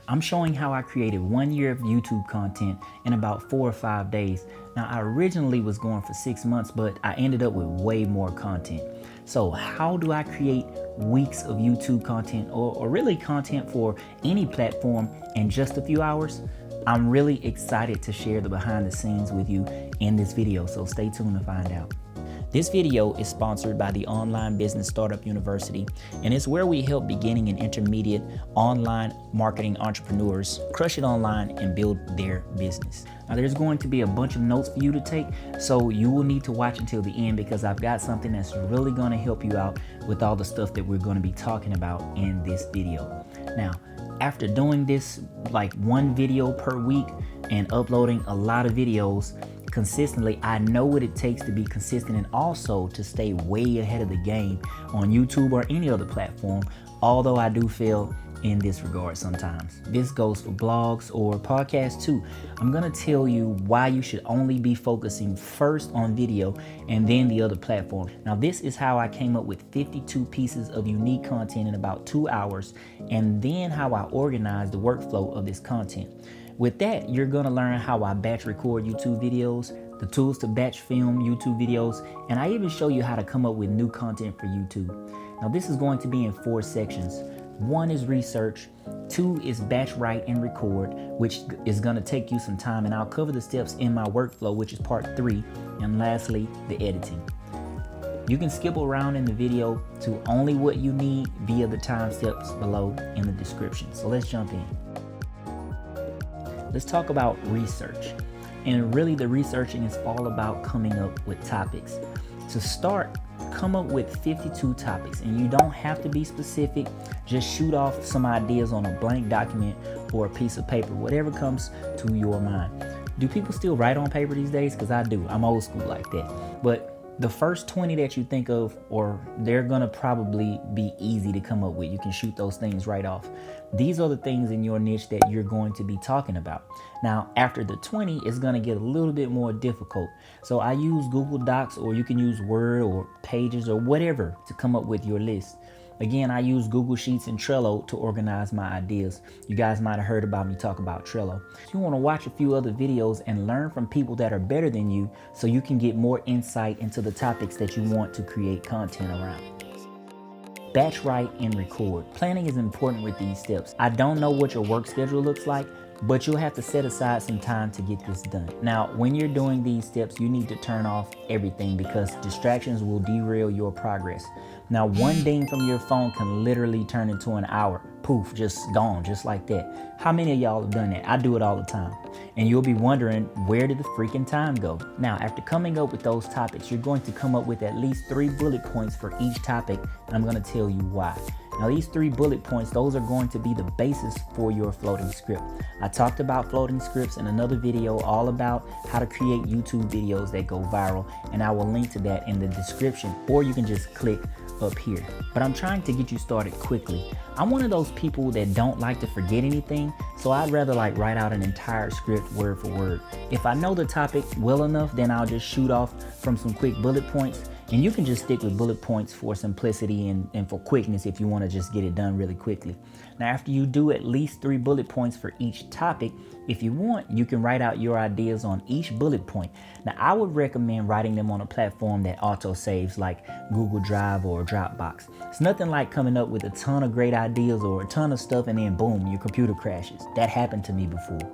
I'm showing how I created 1 year of YouTube content in about 4 or 5 days. Now, I originally was going for 6 months, but I ended up with way more content. So how do I create weeks of YouTube content or really content for any platform in just a few hours? I'm really excited to share the behind the scenes with you in this video, so stay tuned to find out. This video is sponsored by the Online Business Startup University, and it's where we help beginning and intermediate online marketing entrepreneurs crush it online and build their business. Now, there's going to be a bunch of notes for you to take, so you will need to watch until the end because I've got something that's really going to help you out with all the stuff that we're going to be talking about in this video. Now, after doing this like one video per week and uploading a lot of videos consistently, I know what it takes to be consistent and also to stay way ahead of the game on YouTube or any other platform, although I do fail in this regard sometimes. This goes for blogs or podcasts too. I'm gonna tell you why you should only be focusing first on video and then the other platform. Now, this is how I came up with 52 pieces of unique content in about 2 hours, and then how I organized the workflow of this content. With that, you're gonna learn how I batch record YouTube videos, the tools to batch film YouTube videos, and I even show you how to come up with new content for YouTube. Now, this is going to be in 4 sections. 1 is research, 2 is batch write and record, which is gonna take you some time, and I'll cover the steps in my workflow, which is part 3, and lastly, the editing. You can skip around in the video to only what you need via the time steps below in the description. So let's jump in. Let's talk about research. And really, the researching is all about coming up with topics. To start, come up with 52 topics, and you don't have to be specific. Just shoot off some ideas on a blank document or a piece of paper, whatever comes to your mind. Do people still write on paper these days? Because I do. I'm old school like that. But the first 20 that you think of, or they're gonna probably be easy to come up with. You can shoot those things right off. These are the things in your niche that you're going to be talking about. Now, after the 20, it's gonna get a little bit more difficult. So I use Google Docs, or you can use Word or Pages or whatever to come up with your list. Again, I use Google Sheets and Trello to organize my ideas. You guys might have heard about me talk about Trello. You want to watch a few other videos and learn from people that are better than you so you can get more insight into the topics that you want to create content around. Batch write and record. Planning is important with these steps. I don't know what your work schedule looks like, but you'll have to set aside some time to get this done. Now, when you're doing these steps, you need to turn off everything because distractions will derail your progress. Now, one ding from your phone can literally turn into an hour. Poof, just gone, just like that. How many of y'all have done that? I do it all the time. And you'll be wondering, where did the freaking time go? Now, after coming up with those topics, you're going to come up with at least 3 bullet points for each topic, and I'm going to tell you why. Now, these 3 bullet points, those are going to be the basis for your floating script. I talked about floating scripts in another video all about how to create YouTube videos that go viral, and I will link to that in the description, or you can just click up here. But I'm trying to get you started quickly. I'm one of those people that don't like to forget anything, so I'd rather write out an entire script word for word. If I know the topic well enough, then I'll just shoot off from some quick bullet points. And you can just stick with bullet points for simplicity and for quickness if you want to just get it done really quickly. Now, after you do at least 3 bullet points for each topic, if you want, you can write out your ideas on each bullet point. Now, I would recommend writing them on a platform that auto-saves like Google Drive or Dropbox. It's nothing like coming up with a ton of great ideas or a ton of stuff and then boom, your computer crashes. That happened to me before.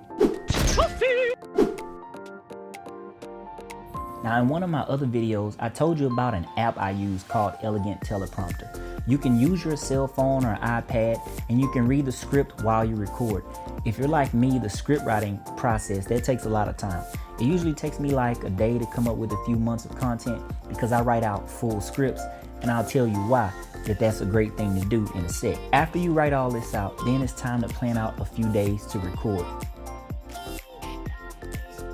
Now, in one of my other videos, I told you about an app I use called Elegant Teleprompter. You can use your cell phone or iPad, and you can read the script while you record. If you're like me, the script writing process, that takes a lot of time. It usually takes me like a day to come up with a few months of content because I write out full scripts, and I'll tell you why, that's a great thing to do in a sec. After you write all this out, then it's time to plan out a few days to record.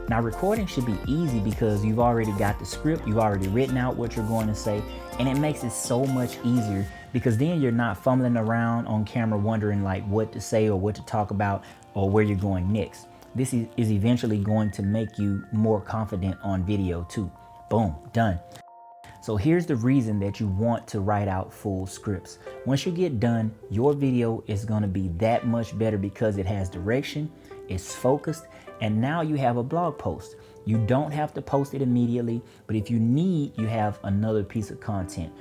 Now, recording should be easy because you've already got the script, you've already written out what you're going to say, and it makes it so much easier because then you're not fumbling around on camera wondering what to say or what to talk about or where you're going next. This is eventually going to make you more confident on video too. Boom, done. So here's the reason that you want to write out full scripts. Once you get done, your video is going to be that much better because it has direction, it's focused, and now you have a blog post. You don't have to post it immediately, but if you need, you have another piece of content.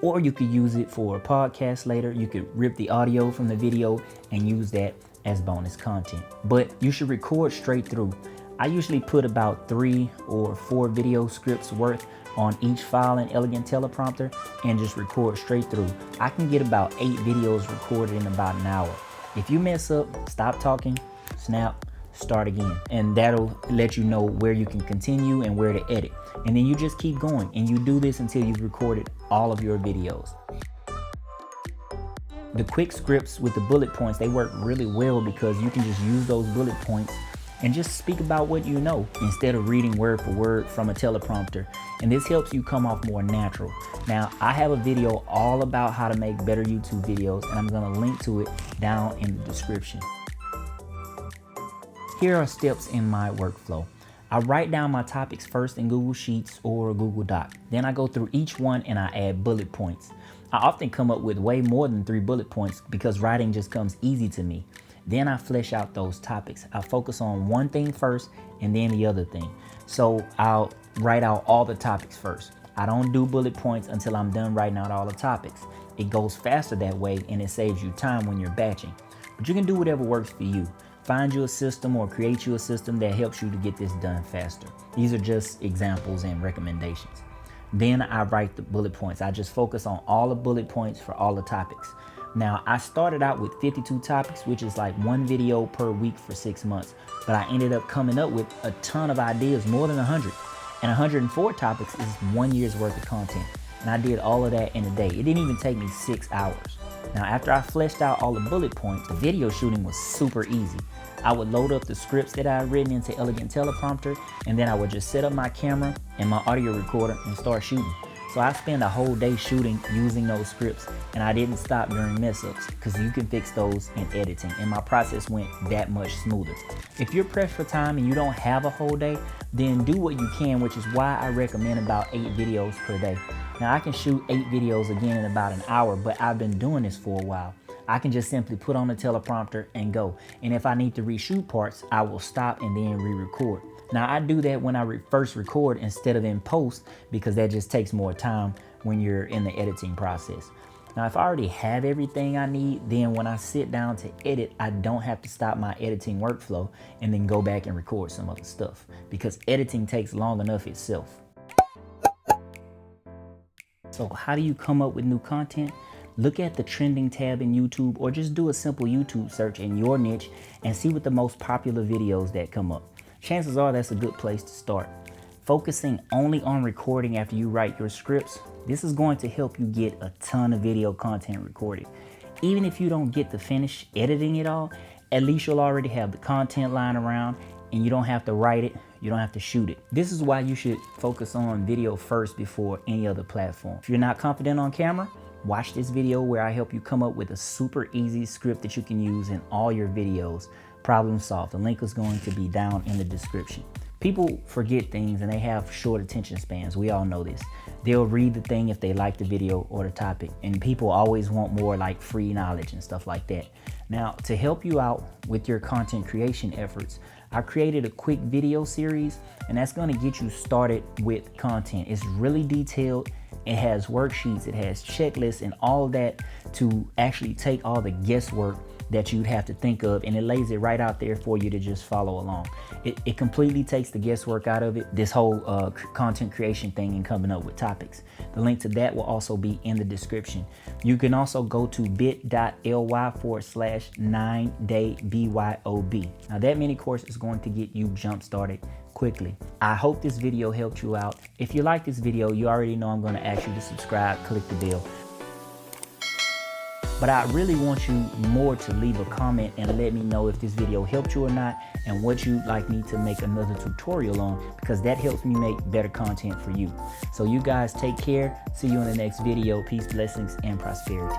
Or you could use it for a podcast later. You could rip the audio from the video and use that as bonus content. But you should record straight through. I usually put about 3 or 4 video scripts worth on each file in Elegant Teleprompter and just record straight through. I can get about 8 videos recorded in about an hour. If you mess up, stop talking, snap, start again. And that'll let you know where you can continue and where to edit. And then you just keep going and you do this until you've recorded all of your videos. The quick scripts with the bullet points, they work really well because you can just use those bullet points and just speak about what you know instead of reading word for word from a teleprompter. And this helps you come off more natural. Now, I have a video all about how to make better YouTube videos, and I'm gonna link to it down in the description. Here are steps in my workflow. I write down my topics first in Google Sheets or Google Doc. Then I go through each one and I add bullet points. I often come up with way more than 3 bullet points because writing just comes easy to me. Then I flesh out those topics. I focus on one thing first and then the other thing. So I'll write out all the topics first. I don't do bullet points until I'm done writing out all the topics. It goes faster that way and it saves you time when you're batching. But you can do whatever works for you. Find you a system or create you a system that helps you to get this done faster. These are just examples and recommendations. Then I write the bullet points. I just focus on all the bullet points for all the topics. Now, I started out with 52 topics, which is like 1 video per week for 6 months, but I ended up coming up with a ton of ideas, more than 100. And 104 topics is 1 year's worth of content. And I did all of that in a day. It didn't even take me 6 hours. Now, after I fleshed out all the bullet points, the video shooting was super easy. I would load up the scripts that I had written into Elegant Teleprompter, and then I would just set up my camera and my audio recorder and start shooting. So I spent a whole day shooting using those scripts, and I didn't stop during mess ups because you can fix those in editing, and my process went that much smoother. If you're pressed for time and you don't have a whole day, then do what you can, which is why I recommend about 8 videos per day. Now, I can shoot 8 videos again in about an hour, but I've been doing this for a while. I can just simply put on the teleprompter and go. And if I need to reshoot parts, I will stop and then re-record. Now, I do that when I first record instead of in post because that just takes more time when you're in the editing process. Now, if I already have everything I need, then when I sit down to edit, I don't have to stop my editing workflow and then go back and record some other stuff because editing takes long enough itself. So how do you come up with new content? Look at the trending tab in YouTube or just do a simple YouTube search in your niche and see what the most popular videos that come up. Chances are that's a good place to start. Focusing only on recording after you write your scripts, this is going to help you get a ton of video content recorded. Even if you don't get to finish editing it all, at least you'll already have the content lying around and you don't have to write it, you don't have to shoot it. This is why you should focus on video first before any other platform. If you're not confident on camera, watch this video where I help you come up with a super easy script that you can use in all your videos. Problem solved. The link is going to be down in the description. People forget things and they have short attention spans. We all know this. They'll read the thing if they like the video or the topic, and people always want more like free knowledge and stuff like that. Now, to help you out with your content creation efforts, I created a quick video series, and that's going to get you started with content. It's really detailed. It has worksheets, it has checklists and all that to actually take all the guesswork that you'd have to think of, and it lays it right out there for you to just follow along. It completely takes the guesswork out of it, this whole content creation thing and coming up with topics. The link to that will also be in the description. You can also go to bit.ly/9day BYOB. Now that mini course is going to get you jump started quickly. I hope this video helped you out. If you like this video, you already know I'm going to ask you to subscribe, click the bell. But I really want you more to leave a comment and let me know if this video helped you or not and what you'd like me to make another tutorial on, because that helps me make better content for you. So you guys take care. See you in the next video. Peace, blessings, and prosperity.